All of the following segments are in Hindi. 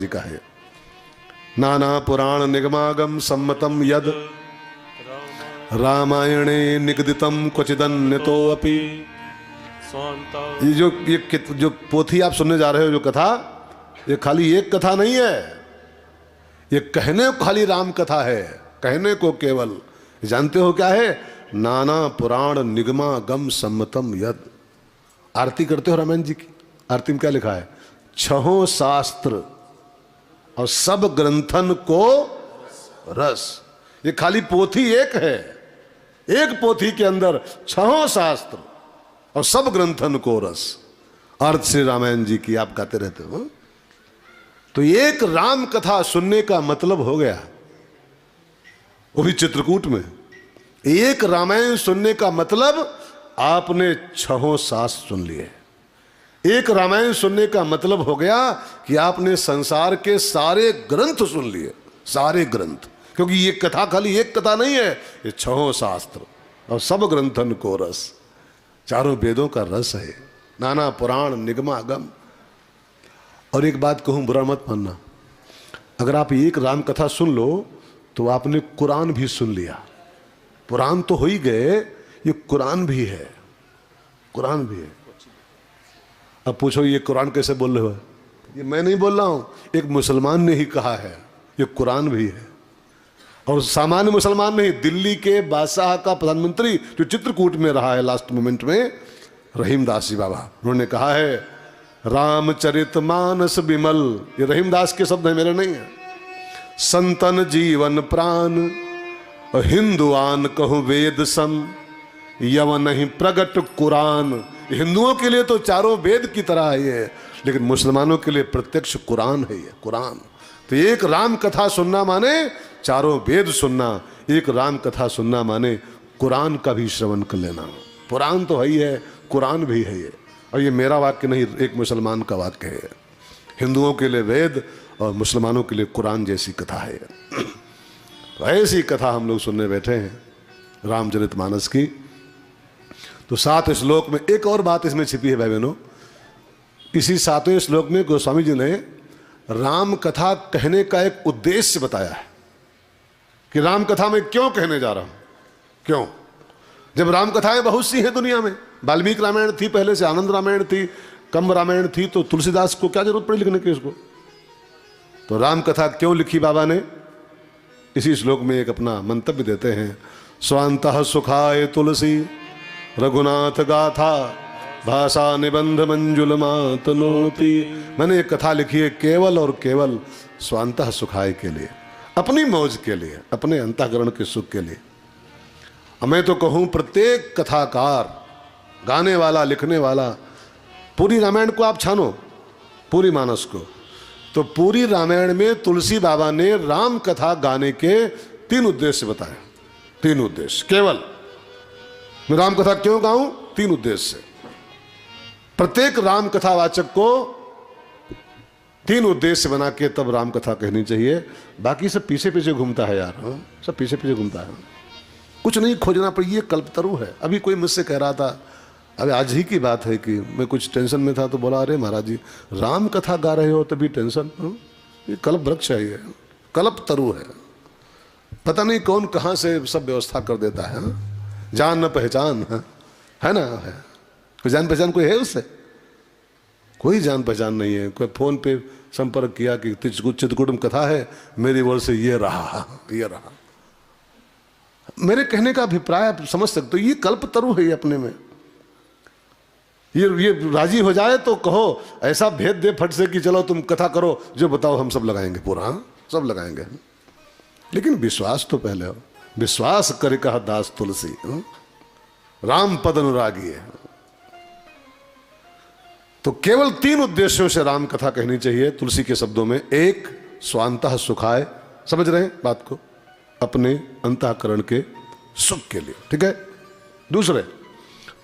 जी का है। नाना पुराण निगमागम सम्मतम यद रामायणे निगदितम क्वचिदन्यतो अपि। ये जो पोथी आप सुनने जा रहे हो, जो कथा, ये खाली एक कथा नहीं है, ये कहने को खाली राम कथा है, कहने को केवल। जानते हो क्या है? नाना पुराण निगमागम सम्मतम यद। आरती करते हो रामायण जी की, आरती में क्या लिखा है? छहों शास्त्र और सब ग्रंथन को रस। ये खाली पोथी एक है, एक पोथी के अंदर छहों शास्त्र और सब ग्रंथन को रस। अर्थ श्री रामायण जी की आप गाते रहते हो। तो एक राम कथा सुनने का मतलब हो गया, वो भी चित्रकूट में। एक रामायण सुनने का मतलब आपने छहों शास्त्र सुन लिए। एक रामायण सुनने का मतलब हो गया कि आपने संसार के सारे ग्रंथ सुन लिए, सारे ग्रंथ। क्योंकि ये कथा खाली एक कथा नहीं है, ये छहों शास्त्र और सब ग्रंथन को रस, चारों वेदों का रस है। नाना पुराण निगमागम। और एक बात कहूं, बुरा मत मानना, अगर आप एक राम कथा सुन लो तो आपने कुरान भी सुन लिया। पुराण तो हो ही गए, ये कुरान भी है, कुरान भी है। अब पूछो ये कुरान कैसे बोल रहे हो? ये मैं नहीं बोल रहा हूं, एक मुसलमान ने ही कहा है, ये कुरान भी है। और सामान्य मुसलमान नहीं, दिल्ली के बादशाह का प्रधानमंत्री जो चित्रकूट में रहा है लास्ट मोमेंट में, रहीमदास जी बाबा, उन्होंने कहा है रामचरितमानस विमल। ये रहीमदास के शब्द है, मेरे नहीं है। संतन जीवन प्राण हिंदुआन कहूं वेद सम, यवन नहीं प्रगट कुरान। हिंदुओं के लिए तो चारों वेद की तरह है ये, लेकिन मुसलमानों के लिए प्रत्यक्ष कुरान है ये, कुरान। तो एक राम कथा सुनना माने चारों वेद सुनना, एक राम कथा सुनना माने कुरान का भी श्रवण कर लेना। पुराण तो है ही है, कुरान भी है ये। और ये मेरा वाक्य नहीं, एक मुसलमान का वाक्य है। हिंदुओं के लिए वेद और मुसलमानों के लिए कुरान जैसी कथा है। तो ऐसी कथा हम लोग सुनने बैठे हैं रामचरितमानस की। तो 7 श्लोक में एक और बात इसमें छिपी है भाई बहनों। इसी 7वें श्लोक में गोस्वामी जी ने राम कथा कहने का एक उद्देश्य बताया है कि राम कथा में क्यों कहने जा रहा हूं, क्यों? जब राम कथाएं बहुत सी हैं दुनिया में, वाल्मीकि रामायण थी, पहले से आनंद रामायण थी, कंब रामायण थी, तो तुलसीदास को क्या जरूरत पड़ी लिखने की इसको? तो राम कथा क्यों लिखी बाबा ने? इसी श्लोक में एक अपना मंतव्य देते हैं। स्वांतः सुखाय तुलसी रघुनाथ गाथा भाषा निबंध मंजुल मातनोति। मैंने एक कथा लिखी है केवल और केवल स्वांतः सुखाय के लिए, अपनी मौज के लिए, अपने अंतःकरण के सुख के लिए। और मैं तो कहूं प्रत्येक कथाकार, गाने वाला, लिखने वाला, पूरी रामायण को आप छानो, पूरी मानस को, तो पूरी रामायण में तुलसी बाबा ने राम कथा गाने के 3 उद्देश्य बताए। 3 उद्देश्य केवल। मैं राम कथा क्यों गाऊं? 3 उद्देश्य से। प्रत्येक राम कथा वाचक को 3 उद्देश्य बना के तब राम कथा कहनी चाहिए। बाकी सब पीछे पीछे घूमता है यार, सब पीछे पीछे घूमता है, कुछ नहीं खोजना पड़ी। ये कल्पतरु है। अभी कोई मुझसे कह रहा था, अभी आज ही की बात है कि मैं कुछ टेंशन में था, तो बोला अरे महाराज जी राम कथा गा रहे हो तभी टेंशन? ये कल्प वृक्ष है, ये कल्पतरु है। पता नहीं कौन कहाँ से सब व्यवस्था कर देता है। जान न पहचान है ना, है कोई जान पहचान कोई है उससे? कोई जान पहचान नहीं है। कोई फोन पे संपर्क किया कि चित्रकूट में कथा है, मेरी ओर से ये रहा, ये रहा। मेरे कहने का अभिप्राय आप समझ सकते हो, ये कल्पतरु है ये अपने में। ये राजी हो जाए तो कहो, ऐसा भेद दे फट से कि चलो तुम कथा करो, जो बताओ हम सब लगाएंगे, पूरा सब लगाएंगे। लेकिन विश्वास तो पहले हो। विश्वास करे कहा दास तुलसी, राम पद अनुरागी है। तो केवल 3 उद्देश्यों से राम कथा कहनी चाहिए तुलसी के शब्दों में। एक, स्वांतः सुखाय, समझ रहे हैं बात को, अपने अंतःकरण के सुख के लिए, ठीक है। दूसरे,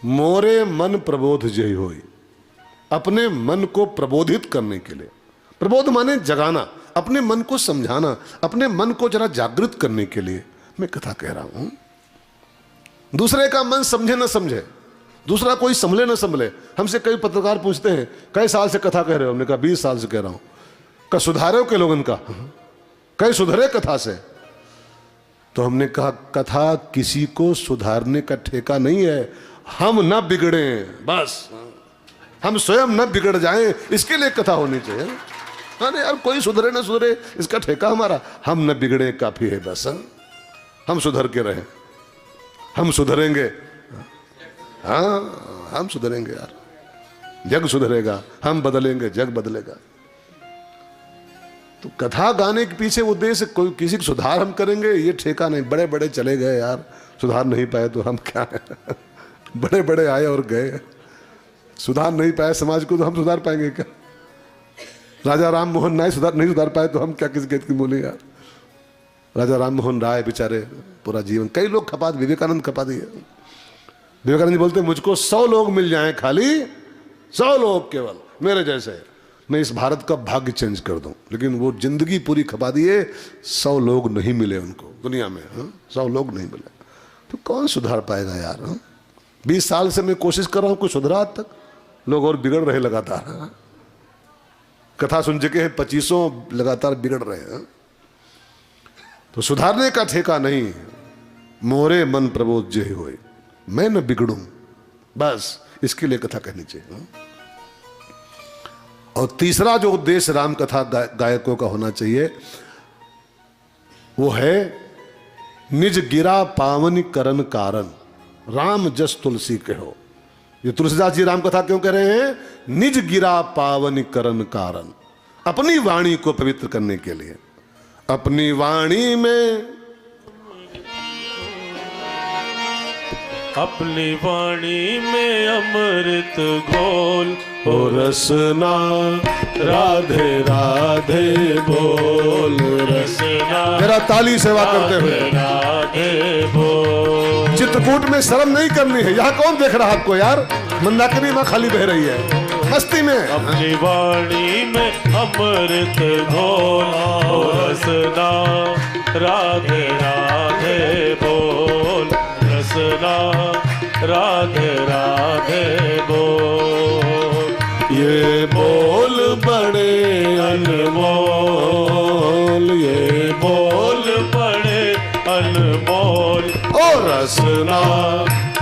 मोरे मन प्रबोध जय होई, अपने मन को प्रबोधित करने के लिए। प्रबोध माने जगाना, अपने मन को समझाना, अपने मन को जरा जागृत करने के लिए मैं कथा कह रहा हूं। दूसरे का मन समझे न समझे, दूसरा कोई संभले न संभले। हमसे कई पत्रकार पूछते हैं कई साल से कथा कह रहे हो? हमने कहा 20 साल से कह रहा हूं। का सुधारे के लोगन का कई सुधरे कथा से। तो हमने कहा कथा किसी को सुधारने का ठेका नहीं है, हम न बिगड़े, बस हम स्वयं न बिगड़ जाएं, इसके लिए कथा होनी चाहिए। अरे यार कोई सुधरे ना सुधरे इसका ठेका हमारा, हम न बिगड़े काफी है बस। हम सुधर के रहें, हम सुधरेंगे, हाँ हम सुधरेंगे यार, जग सुधरेगा, हम बदलेंगे, जग बदलेगा। तो कथा गाने के पीछे उद्देश्य कोई किसी का सुधार हम करेंगे ये ठेका नहीं। बड़े बड़े चले गए यार, सुधार नहीं पाए तो हम क्या है बड़े बड़े आए और गए, सुधार नहीं पाए समाज को तो हम सुधार पाएंगे क्या? राजा राम मोहन राय नहीं सुधार पाए तो हम क्या किस गेट की बोले यार। राजा राम मोहन राय बेचारे पूरा जीवन, कई लोग खपा, विवेकानंद खपा दिए। विवेकानंद जी बोलते मुझको 100 लोग मिल जाएं, खाली 100 लोग केवल मेरे जैसे, मैं इस भारत का भाग्य चेंज कर दूं। लेकिन वो जिंदगी पूरी खपा दिए, 100 लोग नहीं मिले उनको दुनिया में, 100 लोग नहीं मिले। तो कौन सुधार पाएगा यार? 20 साल से मैं कोशिश कर रहा हूं, कुछ सुधरा आज तक, लोग और बिगड़ रहे लगातार। कथा सुन चुके हैं 25 लगातार बिगड़ रहे हैं। तो सुधारने का ठेका नहीं, मोरे मन प्रबोध जे होए, मैं न बिगड़ूं, बस इसके लिए कथा कहनी चाहिए। और तीसरा जो उद्देश्य राम कथा गायकों का होना चाहिए वो है निज गिरा पावन करन कारण, राम जस तुलसी कहो। ये तुलसीदास जी राम कथा क्यों कह रहे हैं? निज गिरा पावन करन कारण, अपनी वाणी को पवित्र करने के लिए। अपनी वाणी में, अपनी वाणी में अमृत घोल, ओ रसना राधे राधे बोल, रसना जरा ताली सेवा करते हुए राधे बोल। चित्रकूट में शर्म नहीं करनी है, यहाँ कौन देख रहा आपको यार? मंदाकिनी माँ खाली बह रही है मस्ती में। अपनी वाणी में अमृत घोल, ओ रसना राधे राधे बोल, रसना राधे राधे बोल। ये बोल बड़े अनमोल, ये बोल बड़े अनमोल, ओ रसना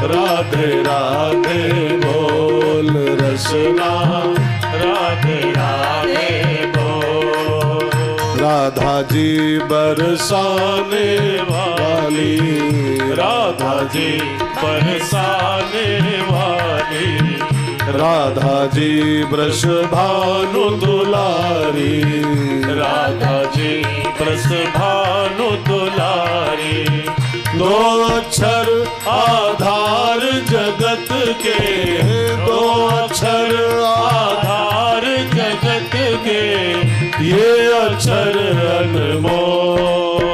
राधे राधे बोल, रसना राधे राधे बोल। राधा जी बरसाने वाली, राधा जी बरसाने वाली, राधा जी वृष भानु दुलारी, राधा जी वृष भानु दुलारी। दो अक्षर आधार जगत के, दो अक्षर आधार जगत के, ये अक्षर अनमोल,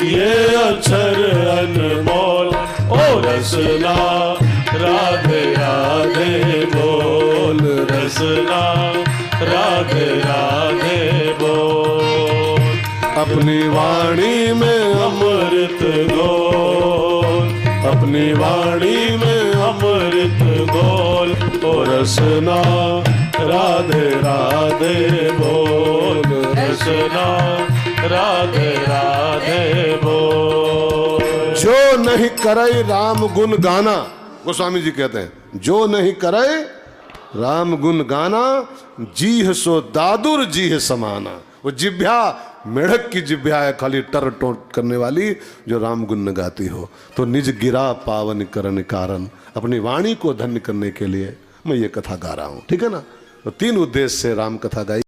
ये अक्षर अनमोल, ओ रसना राधे राधे बोल, रसना राधे राधे बोल। अपनी वाणी में अमृत घोल, अपनी वाणी में अमृत घोल, ओ रसना राधे राधे बोल, रसना राधे राधे बोल। जो नहीं करे राम गुण गाना, गोस्वामी जी कहते हैं जो नहीं करे राम गुण गाना, जीह सो दादुर जीह समाना। वो जिभ्या मेढक की जिभ्या है, खाली टर टोट करने वाली, जो राम गुण न गाती हो। तो निज गिरा पावन करन कारण, अपनी वाणी को धन्य करने के लिए मैं ये कथा गा रहा हूं, ठीक है ना? तो 3 उद्देश्य से राम कथा गाई।